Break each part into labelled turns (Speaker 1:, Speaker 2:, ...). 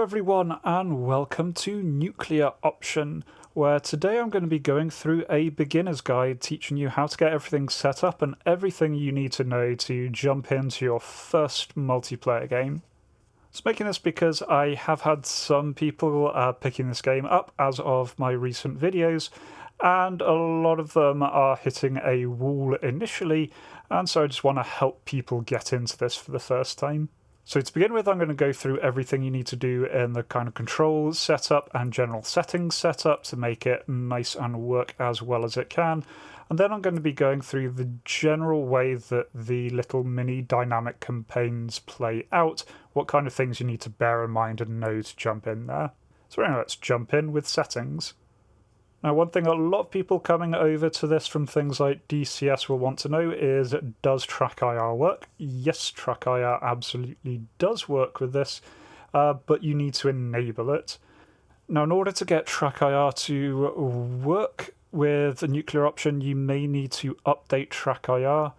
Speaker 1: everyone and welcome to Nuclear Option, where today I'm going to be going through a beginner's guide teaching you how to get everything set up and everything you need to know to jump into your first multiplayer game. So making this because I have had some people picking this game up as of my recent videos, and a lot of them are hitting a wall initially, and so I just want to help people get into this for the first time. So to begin with, I'm going to go through everything you need to do in the kind of controls setup and general settings setup to make it nice and work as well as it can. And then I'm going to be going through the general way that the little mini dynamic campaigns play out, what kind of things you need to bear in mind and know to jump in there. So anyway, let's jump in with settings. Now, one thing a lot of people coming over to this from things like DCS will want to know is, does TrackIR work? Yes, TrackIR absolutely does work with this, but you need to enable it. Now, in order to get TrackIR to work with a Nuclear Option, you may need to update TrackIR.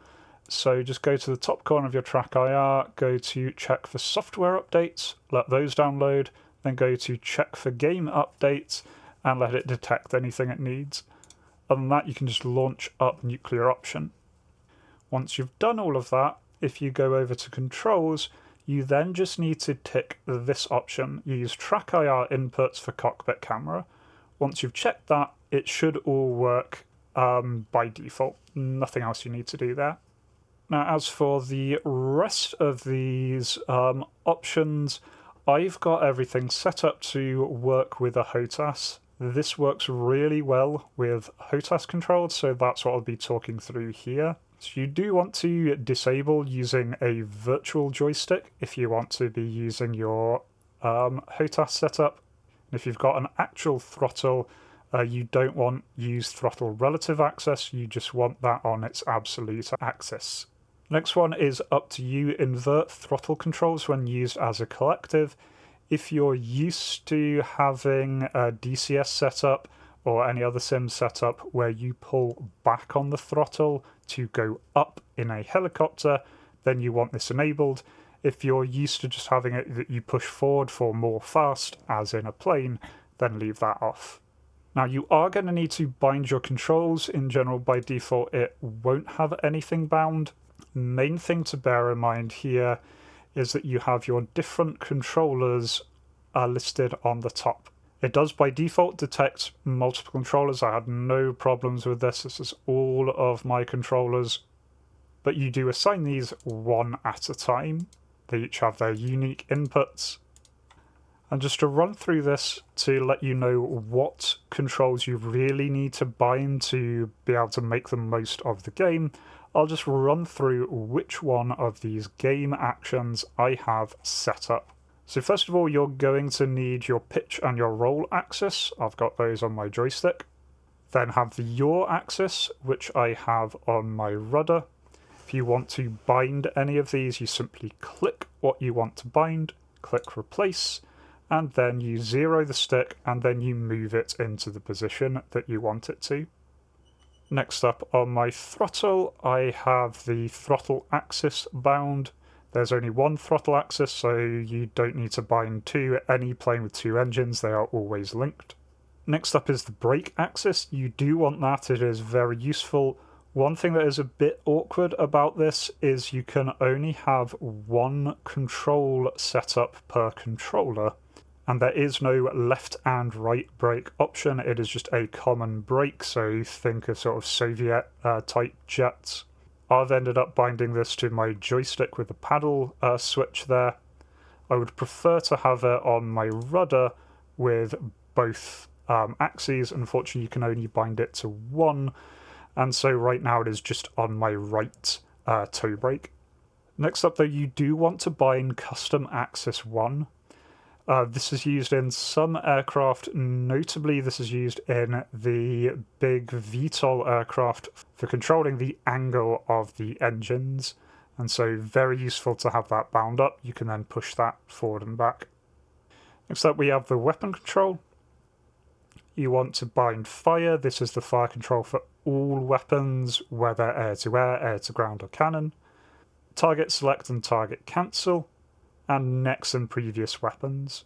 Speaker 1: So just go to the top corner of your TrackIR, go to check for software updates, let those download, then go to check for game updates, and let it detect anything it needs. Other than that, you can just launch up Nuclear Option. Once you've done all of that, if you go over to Controls, you then just need to tick this option. Use TrackIR inputs for cockpit camera. Once you've checked that, it should all work by default. Nothing else you need to do there. Now, as for the rest of these options, I've got everything set up to work with a HOTAS. This works really well with HOTAS controls, so that's what I'll be talking through here. So you do want to disable using a virtual joystick if you want to be using your HOTAS setup. And if you've got an actual throttle, you don't want use throttle relative access, you just want that on its absolute axis. Next one is up to you. Invert throttle controls when used as a collective. If you're used to having a DCS setup or any other sim setup where you pull back on the throttle to go up in a helicopter, then you want this enabled. If you're used to just having it that you push forward for more fast, as in a plane, then leave that off. Now, you are going to need to bind your controls. In general, by default, it won't have anything bound. Main thing to bear in mind here is that you have your different controllers listed on the top. It does by default detect multiple controllers. I had no problems with this. This is all of my controllers. But you do assign these one at a time. They each have their unique inputs. And just to run through this to let you know what controls you really need to bind to be able to make the most of the game, I'll just run through which one of these game actions I have set up. So first of all, you're going to need your pitch and your roll axis. I've got those on my joystick. Then have the yaw axis, which I have on my rudder. If you want to bind any of these, you simply click what you want to bind, click replace, and then you zero the stick and then you move it into the position that you want it to. Next up on my throttle, I have the throttle axis bound. There's only one throttle axis, so you don't need to bind two. Any plane with two engines, they are always linked. Next up is the brake axis. You do want that, it is very useful. One thing that is a bit awkward about this is you can only have one control setup per controller. And there is no left and right brake option. It is just a common brake, so think of sort of Soviet type jets. I've ended up binding this to my joystick with the paddle switch there. I would prefer to have it on my rudder with both axes. Unfortunately, you can only bind it to one, and so right now it is just on my right toe brake. Next up though, you do want to bind custom axis 1. This is used in some aircraft, notably this is used in the big VTOL aircraft for controlling the angle of the engines, and so very useful to have that bound up. You can then push that forward and back. Next up we have the weapon control. You want to bind fire. This is the fire control for all weapons, whether air-to-air, air-to-ground or cannon. Target select and target cancel. and next and previous weapons.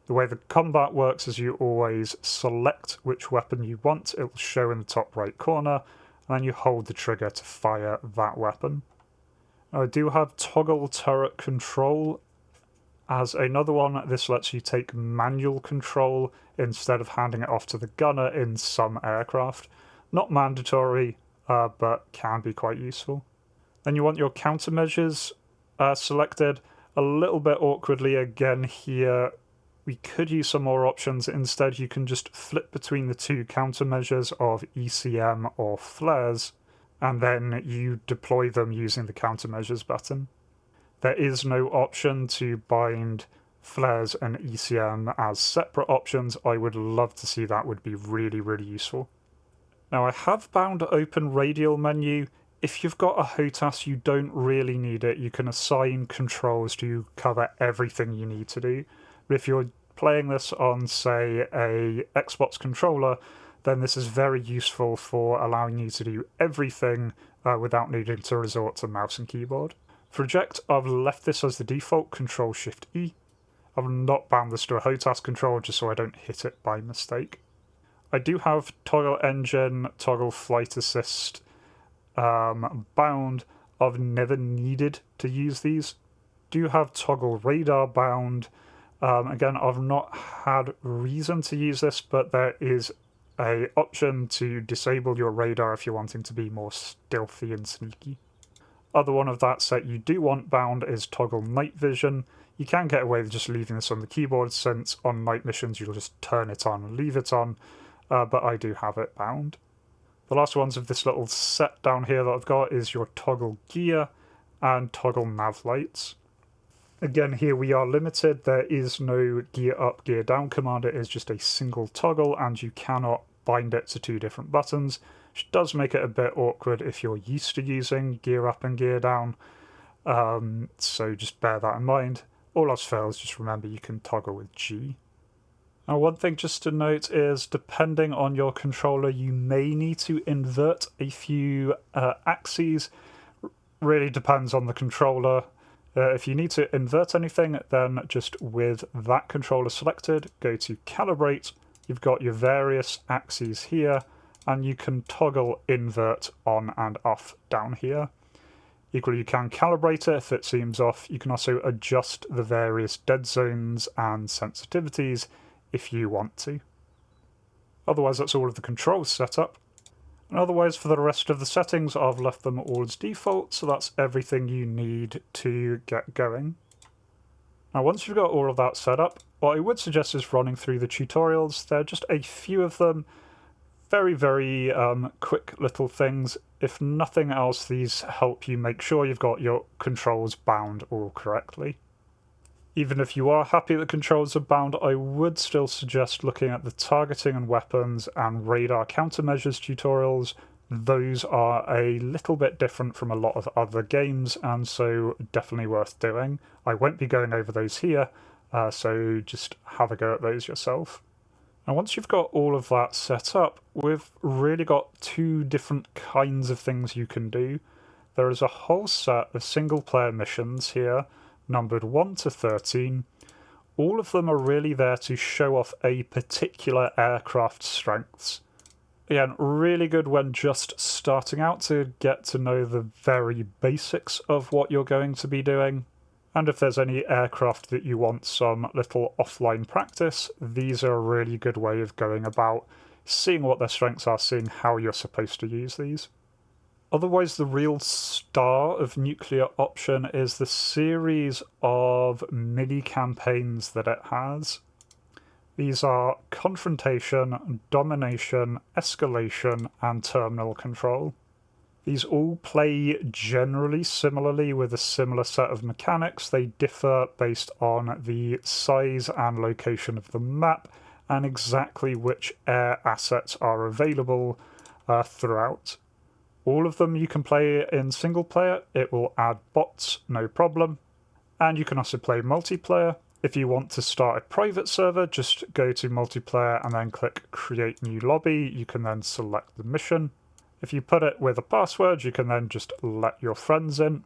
Speaker 1: The way the combat works is you always select which weapon you want, it will show in the top right corner, and then you hold the trigger to fire that weapon. Now, I do have toggle turret control as another one. This lets you take manual control instead of handing it off to the gunner in some aircraft. Not mandatory, but can be quite useful. Then you want your countermeasures selected. A little bit awkwardly again here, we could use some more options. Instead, you can just flip between the two countermeasures of ECM or flares, and then you deploy them using the countermeasures button. There is no option to bind flares and ECM as separate options. I would love to see that, would be really, really useful. Now, I have bound open radial menu. If you've got a HOTAS, you don't really need it. You can assign controls to cover everything you need to do. But if you're playing this on, say, a Xbox controller, then this is very useful for allowing you to do everything without needing to resort to mouse and keyboard. For eject, I've left this as the default, Control-Shift-E. I've not bound this to a HOTAS control just so I don't hit it by mistake. I do have toggle engine, toggle flight assist bound. I've never needed to use these. Do have toggle radar bound. Again, I've not had reason to use this, but there is an option to disable your radar if you're wanting to be more stealthy and sneaky. Other one of that set you do want bound is toggle night vision. You can get away with just leaving this on the keyboard, since on night missions you'll just turn it on and leave it on, but I do have it bound. The last ones of this little set down here that I've got is your toggle gear and toggle nav lights. Again, here we are limited. There is no gear up, gear down command. It is just a single toggle, and you cannot bind it to two different buttons, which does make it a bit awkward if you're used to using gear up and gear down. So just bear that in mind. All else fails, just remember you can toggle with G. Now, one thing just to note is, depending on your controller, you may need to invert a few axes. Really depends on the controller. If you need to invert anything, then just with that controller selected, go to Calibrate. You've got your various axes here, and you can toggle invert on and off down here. Equally, you can calibrate it if it seems off. You can also adjust the various dead zones and sensitivities if you want to. Otherwise, that's all of the controls set up. And otherwise, for the rest of the settings, I've left them all as default, so that's everything you need to get going. Now, once you've got all of that set up, what I would suggest is running through the tutorials. There are just a few of them. Very, very quick little things. If nothing else, these help you make sure you've got your controls bound all correctly. Even if you are happy that controls are bound, I would still suggest looking at the targeting and weapons and radar countermeasures tutorials. Those are a little bit different from a lot of other games, and so definitely worth doing. I won't be going over those here, so just have a go at those yourself. Now, once you've got all of that set up, we've really got two different kinds of things you can do. There is a whole set of single-player missions here, numbered 1 to 13. All of them are really there to show off a particular aircraft's strengths. Again, really good when just starting out to get to know the very basics of what you're going to be doing. And if there's any aircraft that you want some little offline practice, these are a really good way of going about seeing what their strengths are, seeing how you're supposed to use these. Otherwise, the real star of Nuclear Option is the series of mini-campaigns that it has. These are Confrontation, Domination, Escalation, and Terminal Control. These all play generally similarly with a similar set of mechanics. They differ based on the size and location of the map and exactly which air assets are available throughout. All of them you can play in single player. It will add bots, no problem. And you can also play multiplayer. If you want to start a private server, just go to multiplayer and then click create new lobby. You can then select the mission. If you put it with a password, you can then just let your friends in.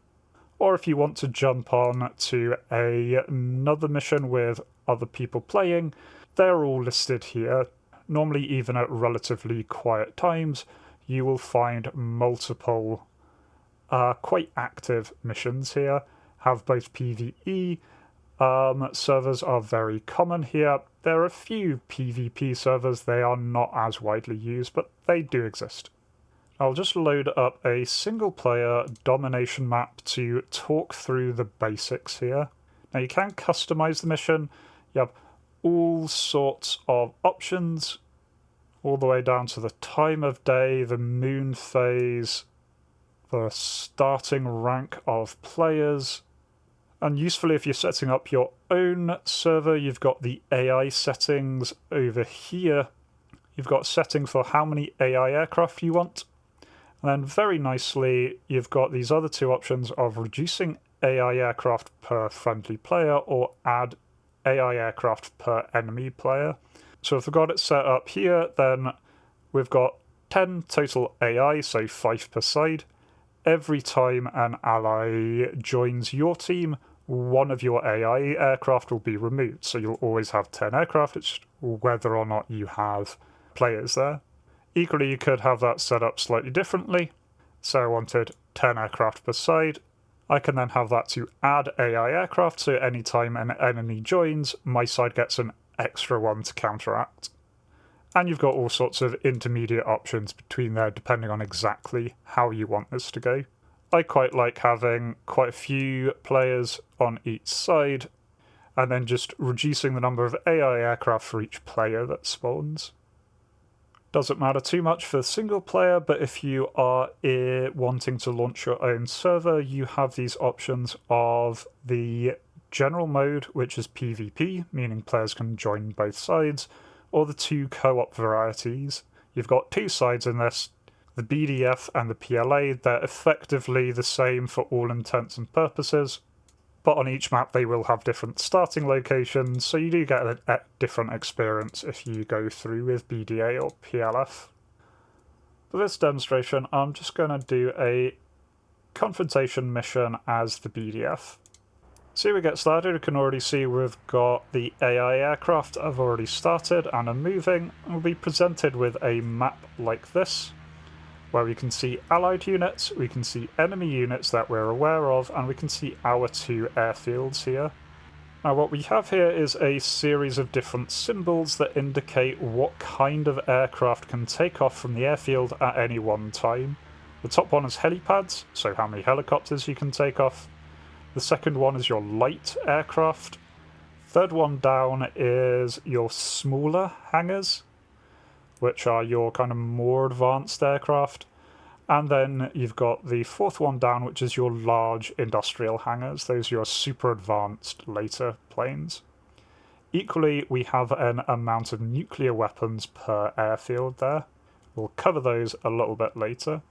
Speaker 1: or if you want to jump on to another mission with other people playing, they're all listed here. Normally, even at relatively quiet times, you will find multiple quite active missions here. Have both PvE. Servers are very common here. There are a few PvP servers, they are not as widely used, but they do exist. I'll just load up a single player domination map to talk through the basics here. Now you can customize the mission. You have all sorts of options, all the way down to the time of day, the moon phase, the starting rank of players. And usefully, if you're setting up your own server, you've got the AI settings over here. You've got setting for how many AI aircraft you want. And then very nicely, you've got these other two options of reducing AI aircraft per friendly player or add AI aircraft per enemy player. So if we've got it set up here, then we've got 10 total AI, so 5 per side. Every time an ally joins your team, one of your AI aircraft will be removed. So you'll always have 10 aircraft, it's whether or not you have players there. Equally, you could have that set up slightly differently. So I wanted 10 aircraft per side. I can then have that to add AI aircraft, so anytime an enemy joins, my side gets an extra one to counteract. And you've got all sorts of intermediate options between there, depending on exactly how you want this to go. I quite like having quite a few players on each side, and then just reducing the number of AI aircraft for each player that spawns. Doesn't matter too much for single player, but if you are wanting to launch your own server, you have these options of the general mode, which is PvP, meaning players can join both sides, or the two co-op varieties. You've got two sides in this, the BDF and the PLA. They're effectively the same for all intents and purposes, but on each map they will have different starting locations, so you do get a different experience if you go through with BDA or PLF. For this demonstration, I'm just going to do a confrontation mission as the BDF. So we get started. We can already see we've got the AI aircraft that have already started and are moving, and we'll be presented with a map like this, where we can see allied units, we can see enemy units that we're aware of, and we can see our two airfields here. Now what we have here is a series of different symbols that indicate what kind of aircraft can take off from the airfield at any one time. The top one is helipads, so how many helicopters you can take off. The second one is your light aircraft. Third one down is your smaller hangars, which are your kind of more advanced aircraft. And then you've got the fourth one down, which is your large industrial hangars. Those are your super advanced later planes. Equally, we have an amount of nuclear weapons per airfield there. We'll cover those a little bit later.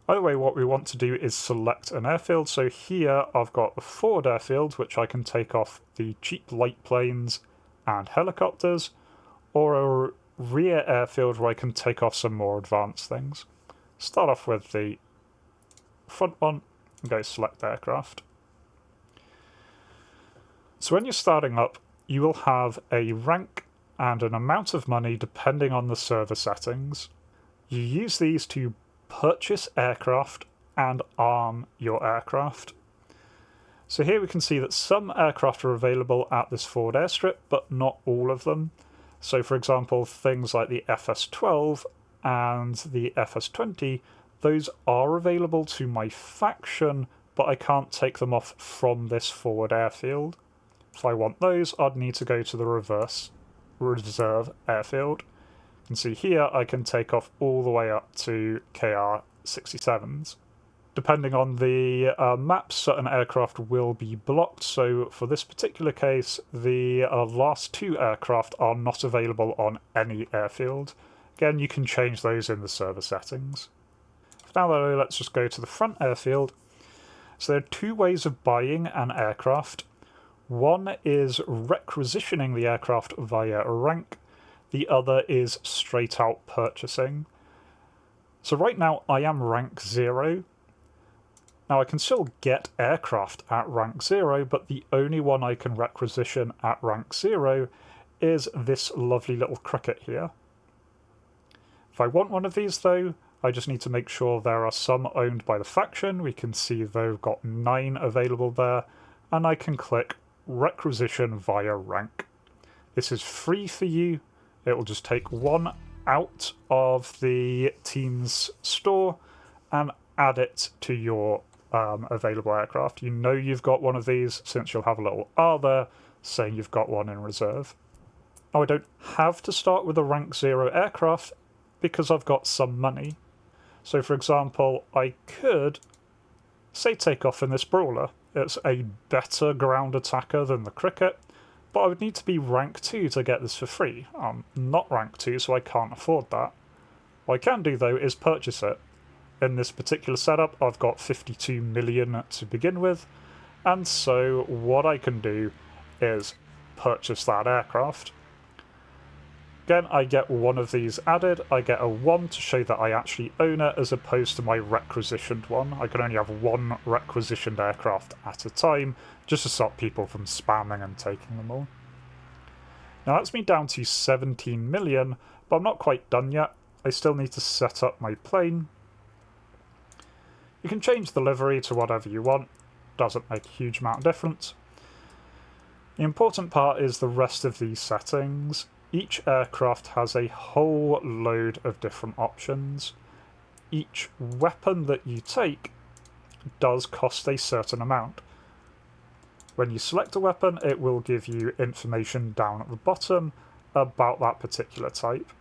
Speaker 1: Either way, what we want to do is select an airfield. So here I've got the forward airfield, which I can take off the cheap light planes and helicopters, or a rear airfield where I can take off some more advanced things. Start off with the front one and go select aircraft. So when you're starting up, you will have a rank and an amount of money depending on the server settings. You use these to purchase aircraft and arm your aircraft. So here we can see that some aircraft are available at this forward airstrip, but not all of them. So for example, things like the FS-12 and the FS-20, those are available to my faction, but I can't take them off from this forward airfield. If I want those, I'd need to go to the reserve airfield. You can see here I can take off all the way up to KR-67s. Depending on the map, certain aircraft will be blocked, so for this particular case, the last two aircraft are not available on any airfield. Again, you can change those in the server settings. Now though, let's just go to the front airfield. So there are two ways of buying an aircraft. One is requisitioning the aircraft via a rank. The other is straight out purchasing. So right now I am rank 0. Now I can still get aircraft at rank 0, but the only one I can requisition at rank 0 is this lovely little cricket here. If I want one of these though, I just need to make sure there are some owned by the faction. We can see they've got 9 available there, and I can click requisition via rank. This is free for you. It will just take one out of the team's store and add it to your available aircraft. You know you've got one of these since you'll have a little R there saying you've got one in reserve. Now I don't have to start with a rank 0 aircraft because I've got some money. So for example, I could, say, take off in this brawler. It's a better ground attacker than the cricket, but I would need to be rank 2 to get this for free. I'm not rank 2, so I can't afford that. What I can do though is purchase it. In this particular setup, I've got 52 million to begin with, and so what I can do is purchase that aircraft. Again, I get one of these added. I get a 1 to show that I actually own it, as opposed to my requisitioned one. I can only have one requisitioned aircraft at a time, just to stop people from spamming and taking them all. Now that's me down to 17 million, but I'm not quite done yet. I still need to set up my plane. You can change the livery to whatever you want. Doesn't make a huge amount of difference. The important part is the rest of these settings. Each aircraft has a whole load of different options. Each weapon that you take does cost a certain amount. When you select a weapon, it will give you information down at the bottom about that particular type.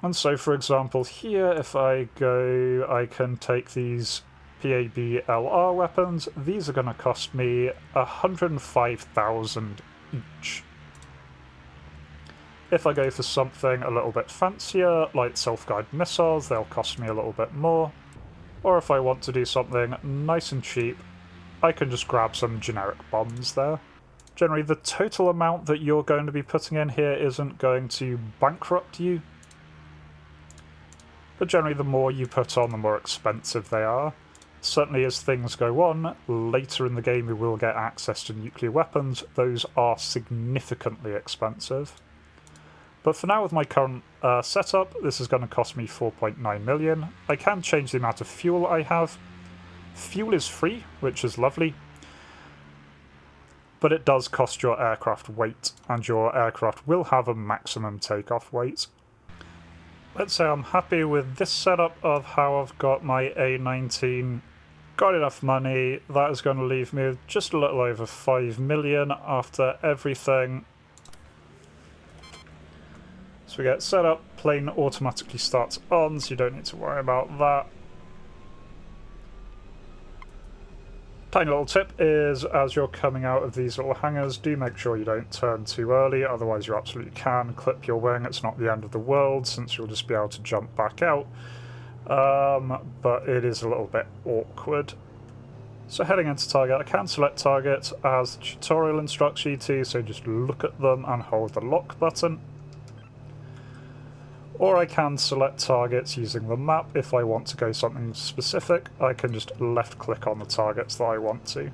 Speaker 1: And so, for example, here, if I go, I can take these PABLR weapons. These are going to cost me 105,000 each. If I go for something a little bit fancier, like self-guided missiles, they'll cost me a little bit more. Or if I want to do something nice and cheap, I can just grab some generic bombs there. Generally, the total amount that you're going to be putting in here isn't going to bankrupt you. But generally, the more you put on, the more expensive they are. Certainly as things go on, later in the game we will get access to nuclear weapons. Those are significantly expensive. But for now, with my current setup, this is going to cost me 4.9 million. I can change the amount of fuel I have. Fuel is free, which is lovely. But it does cost your aircraft weight, and your aircraft will have a maximum takeoff weight. Let's say I'm happy with this setup of how I've got my A19. Got enough money. That is going to leave me with just a little over 5 million after everything. So we get set up, plane automatically starts on, so you don't need to worry about that. Tiny little tip is, as you're coming out of these little hangars, do make sure you don't turn too early, otherwise you absolutely can clip your wing. It's not the end of the world, since you'll just be able to jump back out. But it is a little bit awkward. So heading into target, I can select targets as the tutorial instructs you to, so just look at them and hold the lock button. Or I can select targets using the map. If I want to go something specific, I can just left click on the targets that I want to.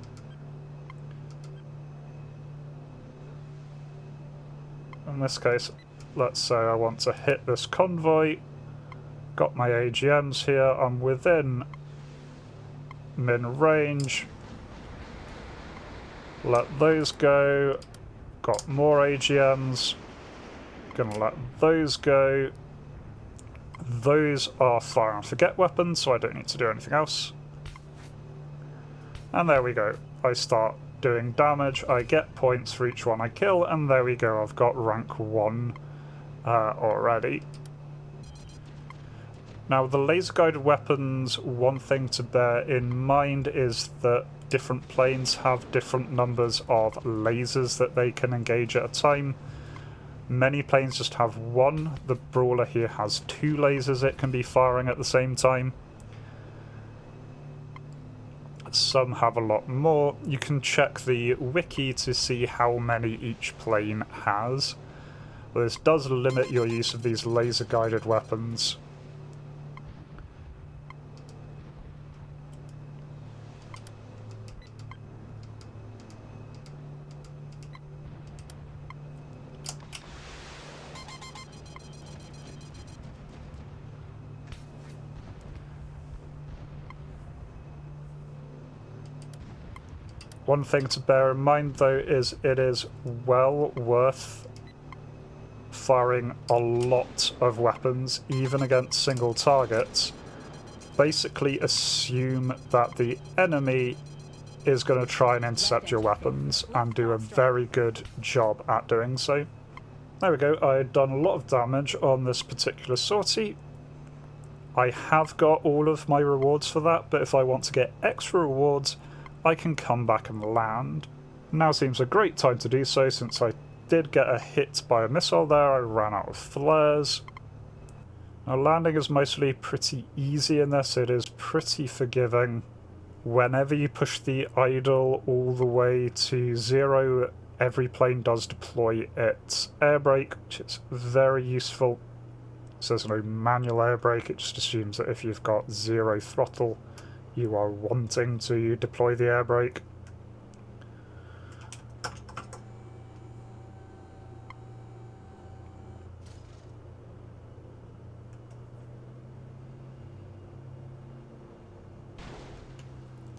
Speaker 1: In this case, let's say I want to hit this convoy. Got my AGMs here, I'm within min range. Let those go. Got more AGMs. Gonna let those go. Those are fire and forget weapons, so I don't need to do anything else. And there we go. I start doing damage, I get points for each one I kill, and there we go, I've got rank 1 already. Now, the laser-guided weapons, one thing to bear in mind is that different planes have different numbers of lasers that they can engage at a time. Many planes just have one. The Brawler here has 2 lasers it can be firing at the same time. Some have a lot more. You can check the wiki to see how many each plane has. This does limit your use of these laser-guided weapons. One thing to bear in mind though is it is well worth firing a lot of weapons, even against single targets. Basically assume that the enemy is going to try and intercept your weapons and do a very good job at doing so. There we go, I've done a lot of damage on this particular sortie. I have got all of my rewards for that, but if I want to get extra rewards, I can come back and land. Now seems a great time to do so, since I did get a hit by a missile there. I ran out of flares. Now landing is mostly pretty easy in this, it is pretty forgiving. Whenever you push the idle all the way to 0, every plane does deploy its air brake, which is very useful. So there's no manual air brake, it just assumes that if you've got 0 throttle, you are wanting to deploy the air brake.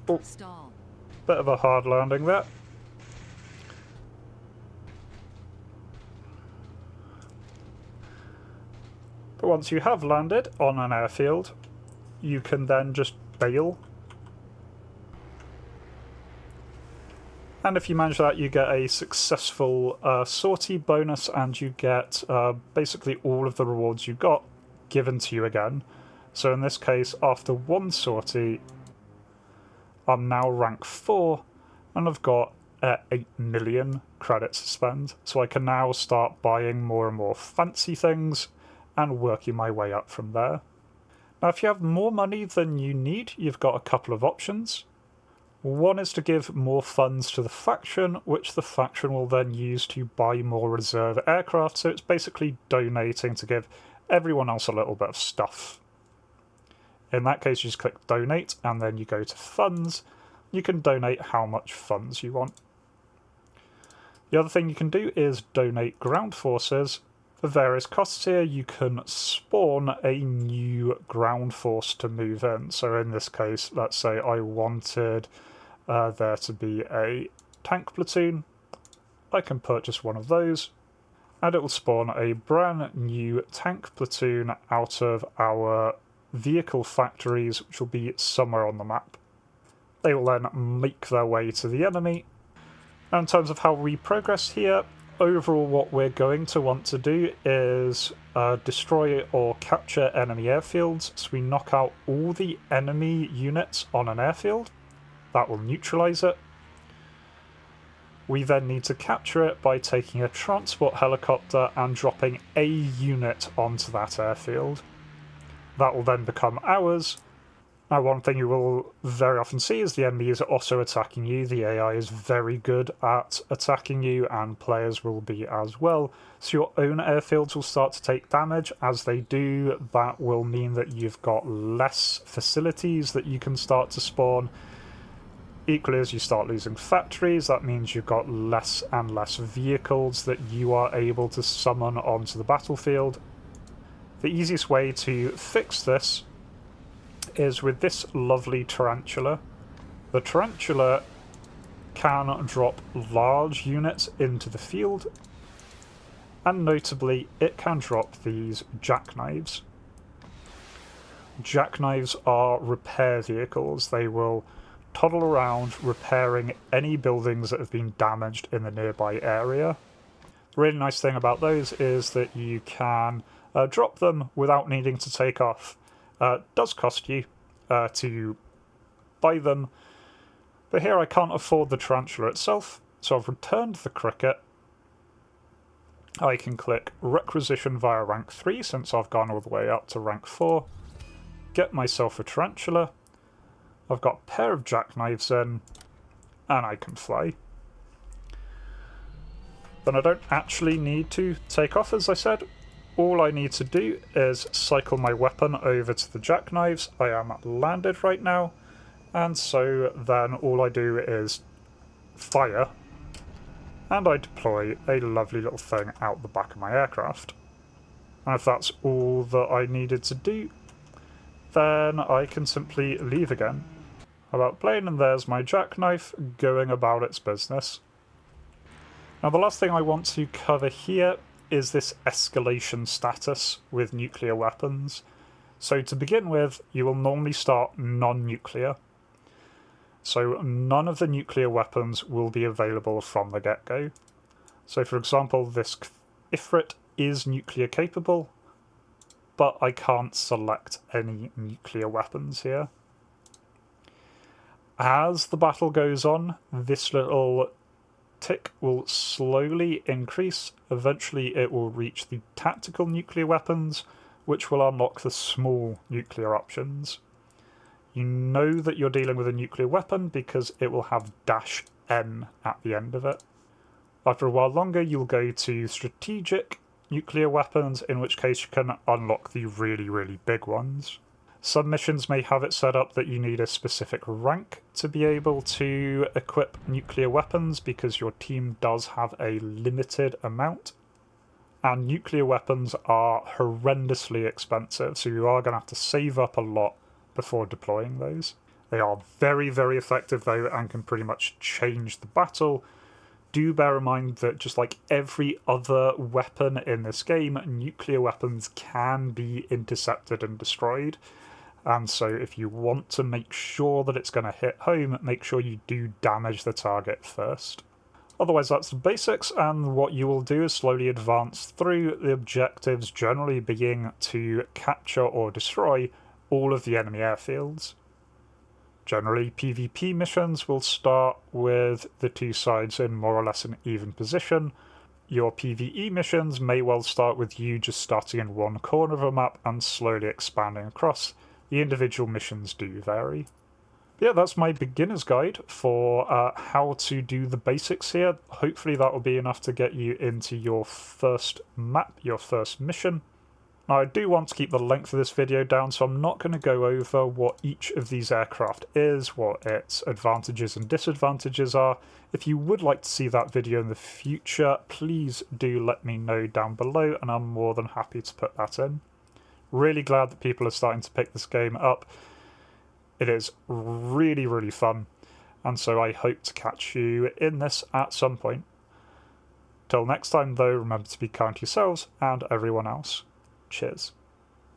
Speaker 1: Oh, bit of a hard landing there. But once you have landed on an airfield, you can then just bail. And if you manage that, you get a successful sortie bonus, and you get basically all of the rewards you got given to you again. So in this case, after one sortie, I'm now rank 4, and I've got 8 million credits to spend. So I can now start buying more and more fancy things and working my way up from there. Now if you have more money than you need, you've got a couple of options. One is to give more funds to the faction, which the faction will then use to buy more reserve aircraft, so it's basically donating to give everyone else a little bit of stuff. In that case, you just click donate, and then you go to funds. You can donate how much funds you want. The other thing you can do is donate ground forces. For various costs here, you can spawn a new ground force to move in. So in this case, let's say I wanted there to be a tank platoon. I can purchase one of those, and it will spawn a brand new tank platoon out of our vehicle factories, which will be somewhere on the map. They will then make their way to the enemy. Now in terms of how we progress here, overall what we're going to want to do is destroy or capture enemy airfields. So we knock out all the enemy units on an airfield. That will neutralise it. We then need to capture it by taking a transport helicopter and dropping a unit onto that airfield. That will then become ours. Now one thing you will very often see is the enemy is also attacking you. The AI is very good at attacking you, and players will be as well. So your own airfields will start to take damage. As they do, that will mean that you've got less facilities that you can start to spawn. Equally, as you start losing factories, that means you've got less and less vehicles that you are able to summon onto the battlefield. The easiest way to fix this is with this lovely tarantula. The tarantula can drop large units into the field, and notably it can drop these jackknives. Jackknives are repair vehicles. They will toddle around repairing any buildings that have been damaged in the nearby area. The really nice thing about those is that you can drop them without needing to take off. It does cost you to buy them, but here I can't afford the tarantula itself, so I've returned the cricket. I can click requisition via rank 3 since I've gone all the way up to rank 4, get myself a tarantula. I've got a pair of jackknives in, and I can fly. Then I don't actually need to take off, as I said. All I need to do is cycle my weapon over to the jackknives. I am landed right now, and so then all I do is fire, and I deploy a lovely little thing out the back of my aircraft. And if that's all that I needed to do, then I can simply leave again. about plane, and there's my jackknife going about its business. Now the last thing I want to cover here is this escalation status with nuclear weapons. So to begin with, you will normally start non-nuclear. So none of the nuclear weapons will be available from the get-go. So for example, this Ifrit is nuclear capable, but I can't select any nuclear weapons here. As the battle goes on, this little tick will slowly increase. Eventually it will reach the tactical nuclear weapons, which will unlock the small nuclear options. You know that you're dealing with a nuclear weapon because it will have -N at the end of it. After a while longer, you'll go to strategic nuclear weapons, in which case you can unlock the really, really big ones. Some missions may have it set up that you need a specific rank to be able to equip nuclear weapons because your team does have a limited amount. And nuclear weapons are horrendously expensive, so you are going to have to save up a lot before deploying those. They are very, very effective though and can pretty much change the battle. Do bear in mind that just like every other weapon in this game, nuclear weapons can be intercepted and destroyed. And so if you want to make sure that it's going to hit home, make sure you do damage the target first. Otherwise, that's the basics, and what you will do is slowly advance through, the objectives generally being to capture or destroy all of the enemy airfields. Generally, PvP missions will start with the two sides in more or less an even position. Your PvE missions may well start with you just starting in one corner of a map and slowly expanding across. The individual missions do vary. Yeah, that's my beginner's guide for how to do the basics here. Hopefully that will be enough to get you into your first map, your first mission. Now I do want to keep the length of this video down, so I'm not going to go over what each of these aircraft is, what its advantages and disadvantages are. If you would like to see that video in the future, please do let me know down below, and I'm more than happy to put that in. Really glad that people are starting to pick this game up. It is really, really fun, and so I hope to catch you in this at some point. Till next time though, remember to be kind to yourselves and everyone else. Cheers.